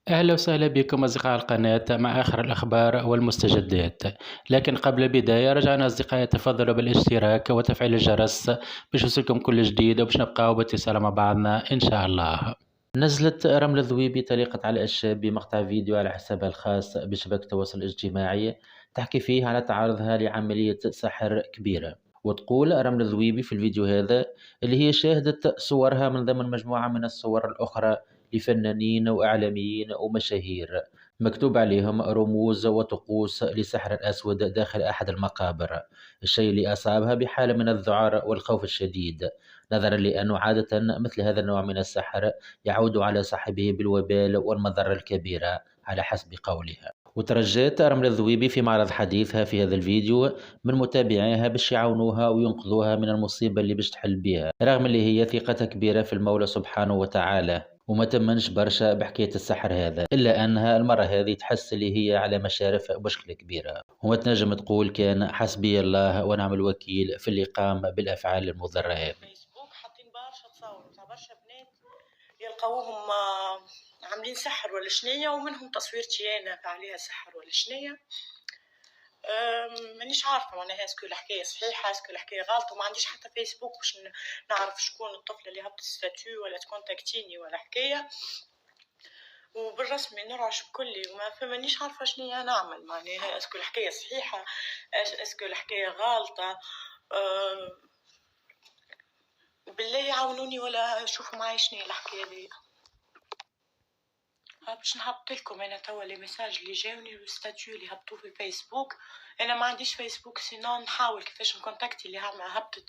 أهلا وسهلا بكم أصدقاء القناة مع آخر الأخبار والمستجدات. لكن قبل البداية رجعنا أصدقائي، تفضلوا بالاشتراك وتفعيل الجرس باش يوصلكم كل جديد وباش نبقاو باتصال مع بعضنا إن شاء الله. نزلت رملة ذويبي تعليقت على الشاب بمقطع فيديو على حسابها الخاص بشبكة التواصل الاجتماعي تحكي فيه على تعرضها لعملية سحر كبيرة. وتقول رملة ذويبي في الفيديو هذا اللي هي شاهدت صورها من ضمن مجموعة من الصور الأخرى لفنانين وإعلاميين ومشاهير مكتوب عليهم رموز وطقوس لسحر الأسود داخل أحد المقابر، الشيء اللي أصابها بحالة من الذعر والخوف الشديد، نظرا لأنه عادة مثل هذا النوع من السحر يعود على صاحبه بالوبال والمضرة الكبيرة على حسب قولها. وترجت رملة الذويبي في معرض حديثها في هذا الفيديو من متابعيها باش يعاونوها وينقذوها من المصيبة اللي باش تحل بها، رغم اللي هي ثقتها كبيرة في المولى سبحانه وتعالى وما تمنش برشا بحكاية السحر هذا، إلا أنها المرة هذه تحس اللي هي على مشارف بشكل كبيرة، وما تنجم تقول كان حسبي الله ونعم الوكيل في اللي قام بالأفعال المضرة هذه. فيسبوك حاطين برشا تصاور تاع برشا بنات يلقاوهم عاملين سحر ولا شنية، ومنهم تصويرتي أنا عليها سحر ولا شنية. مانيش عارفة معناها اسكو الحكاية صحيحة اسكو الحكاية غلط، وما عنديش حتى فيسبوك باش نعرف شكون الطفلة اللي هبطت ستاتيو ولا تكونتاكتيني ولا حكاية، وبالرسمي نرعش بكلي وما فمانيش عارفة شنية نعمل، معناها اسكو الحكاية صحيحة اسكو الحكاية غلطة. بالله عاونوني ولا شوفوا معايا شنية الحكاية دي. باش نهبط لكم انا توا لي ميساج اللي جاوني والستاتيو اللي هبطوه في الفيسبوك. انا ما عنديش فيسبوك، سينون نحاول كيفاش نكونتاكتي اللي هبطت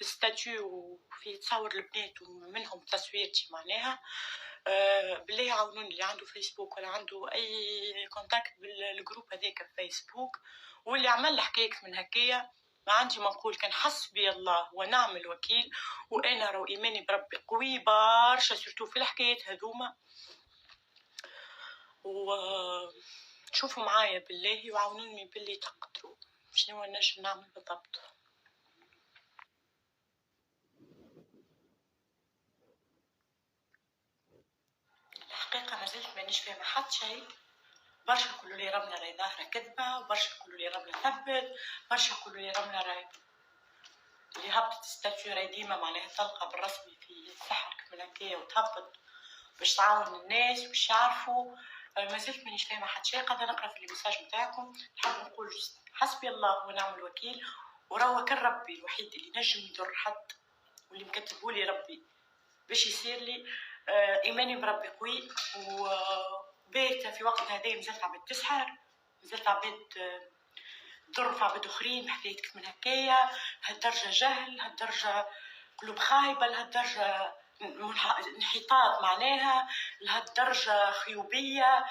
الستاتيو وفيه تصور البنات ومنهم تصويرتي معناها. بالله عاونوني اللي عنده فيسبوك ولا عنده اي كونتاكت بالجروب هذاك في فيسبوك واللي عمل حكاية من هكايا. ما عندي ما نقول، كان حسبي الله ونعم الوكيل، وانا رو ايماني بربي قوي برشا سورتو في الحكايات هذوما. وشوفوا معايا بالله وعاونوني باللي تقدروا شنو نجم نعمل بالضبط. الحقيقة ما زلت مانيش فاهمة حتى شيء. برشا يقولوا لي رملة راهي ظاهرة كذبة، وبرشا يقولوا لي رملة ثبت، برشا يقولوا لي رملة راهي اللي هبطت ستاتيو راهي ديما معناها تلقى بالرسمي في السحر من هكايا وتهبط باش تعاون الناس باش يعرفوا. ما زلت مانيش فاهمة حتى شيء، قاعدة نقرا في الميساج نتاعكم. نحب نقول جست حسبي الله ونعم الوكيل، وراهو كان ربي الوحيد اللي نجم يضر حد واللي مكتبهولي ربي باش يصير لي. ايماني بربي قوي، وبيت في وقت هذا مازالت عباد تسحر، مازالت عباد تضر في عباد اخرين بحكايتك من هكايا. لهالدرجه جهل، لهالدرجه قلوب خايبه، لهالدرجه انحطاط معناها، لهالدرجه خيوبيه.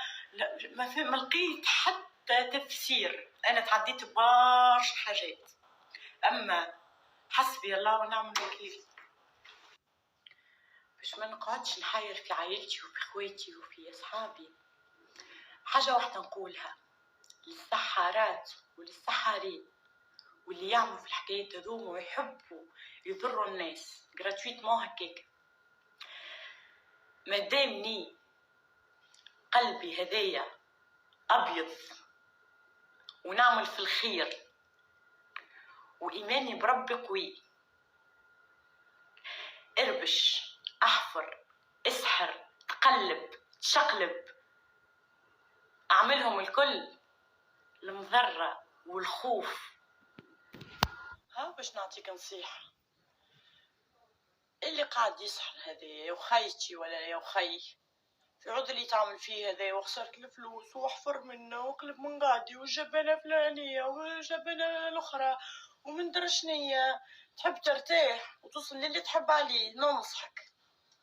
ما لقيت حتى تفسير. انا تعديت برشا حاجات، اما حسبي الله ونعم الوكيل. باش ما نقعدش نحايل في عائلتي وفي خواتي وفي اصحابي، حاجه واحده نقولها للسحارات وللسحارين واللي يعملوا في الحكايات هذوما ويحبوا يضروا الناس غراتويتمون هكاك. مادامني قلبي هدايا ابيض ونعمل في الخير وايماني بربي قوي، اربش احفر اسحر تقلب تشقلب اعملهم الكل، المضرة والخوف. باش نعطيك نصيحة، اللي قاعد يسحر هذا يا وخيتي ولا يا وخي في عود اللي تعمل فيه هذا وخسرت الفلوس وحفر منه وقلب من قاعدي وجبنا فلانية وجبنا الاخرى ومن درشنية، تحب ترتاح وتوصل للي تحب عليه. ننصحك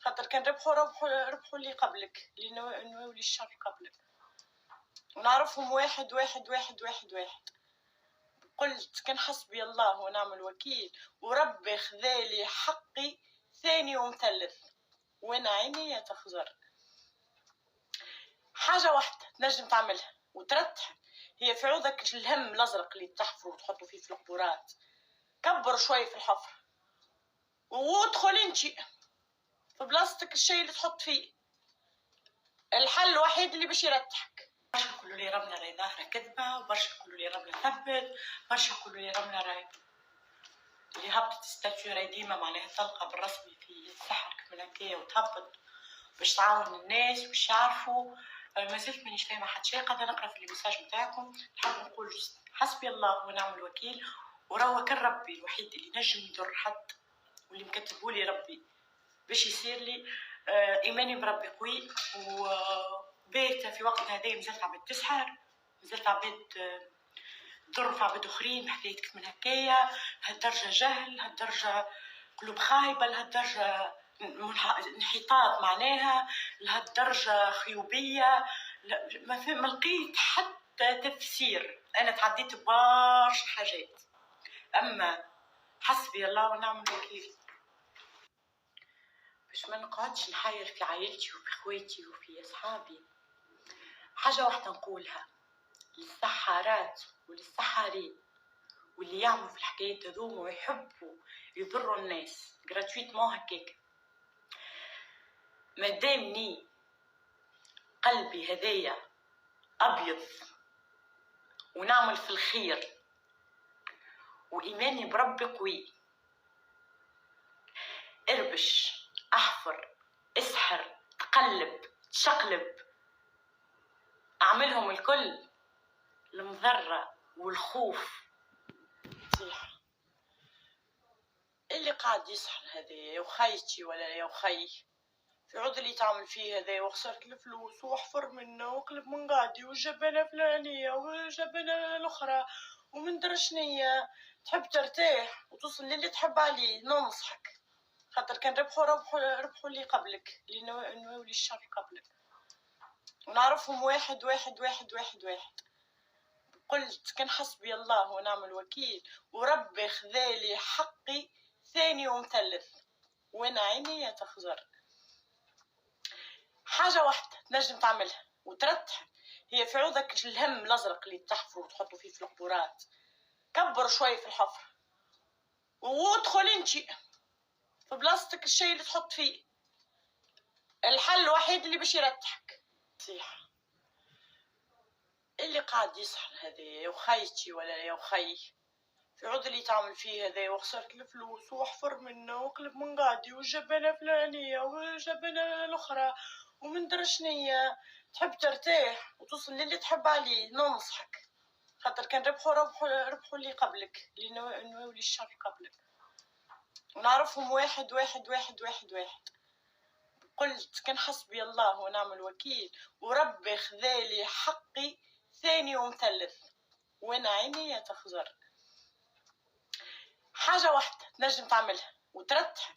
خاطر كان ربحوا اللي قبلك، اللي نواولي الشر قبلك، ونعرفهم واحد واحد واحد واحد واحد. قلت كان حسبي الله ونعم الوكيل، وربي خذالي حقي ثاني ومثلث وانا عيني تخزر. حاجة واحدة تنجم تعملها وترتح، هي في عوضك الهم الازرق اللي تحفره وتحطه فيه في القبورات، كبر شوي في الحفر وادخل انتي في بلاصتك الشيء اللي تحط فيه. الحل الوحيد اللي باش يرتحك. برشا يقولوا لي ربنا راهي ظاهرة كذبة، وبرشا يقولوا لي ربنا ثبت، برشا يقولوا لي ربنا راهي اللي هبطت ستاتيو راهي ديما معناها تلقى بالرسمي في السحر كما هكايا وتهبط باش تعاون الناس باش يعرفوا. ما زلت مانيش فاهمة حتى شيء، قاعدة نقرا في الميساج نتاعكم. نحب نقول جست حسبي الله ونعم الوكيل، وراهو كان ربي الوحيد اللي نجم يضر حد واللي مكتبولي ربي باش يصير لي. ايماني بربي قوي، وبيت في وقت هذا مازالت عباد تسحر، مازالت عباد تضر في عباد اخرين بحكايتك من هكايا. لهالدرجه جهل، لهالدرجه قلوب خايبه، لهالدرجه انحطاط معناها، لهالدرجه خيوبيه. ما لقيت حتى تفسير. انا تعديت برشا حاجات، اما حسبي الله ونعم الوكيل. باش ما نقعدش نحاير في عائلتي وفي خواتي وفي اصحابي، حاجه واحده نقولها للسحارات وللسحارين واللي يعملوا في الحكايات هذوما ويحبوا يضروا الناس جراتويتمون هكاك. مادامني قلبي هدايا ابيض ونعمل في الخير وايماني بربي قوي، اربش، احفر، اسحر، تقلب، تشقلب، اعملهم الكل. المضرة والخوف تصيح. اللي قاعد يسحر هذا يا وخيتي ولا يا وخي في عود اللي تعمل فيه هذا وخسرت الفلوس وحفر منه وقلب من قاعدي وجبنا فلانية وجبنا الأخرى ومن درشنية. تحب ترتاح وتوصل للي تحب عليه، ننصحك، خاطر كان ربحوا اللي قبلك، اللي نواولي الشر قبلك، ونعرفهم واحد واحد واحد واحد واحد. قلت كان حسبي الله ونعم الوكيل، وربي خذالي حقي ثاني ومثلث وانا عيني تخزر. حاجة واحدة تنجم تعملها وترتح، هي في عوضك الهم الازرق اللي تحفر وتحطوا فيه في القبورات، كبر شوي في الحفر وادخل انتي في بلاصتك الشيء اللي تحط فيه. الحل الوحيد اللي باش يرتحك. صيح. اللي قاعد يسحر هذا يا وخيتي ولا يا وخي في عود اللي تعمل فيه هذا وخسرت الفلوس وحفر منه وقلب من قاعدي وجبنا فلانية وجبنا الأخرى ومن درشنية. تحب ترتاح وتوصل للي تحب عليه، ننصحك، خاطر كان ربحوا اللي قبلك، اللي نواولي الشر قبلك، ونعرفهم واحد واحد واحد واحد واحد. قلت كان حسبي الله ونعم الوكيل، وربي خذالي حقي ثاني ومثلث وانا عيني تخزر. حاجة واحدة تنجم تعملها وترتح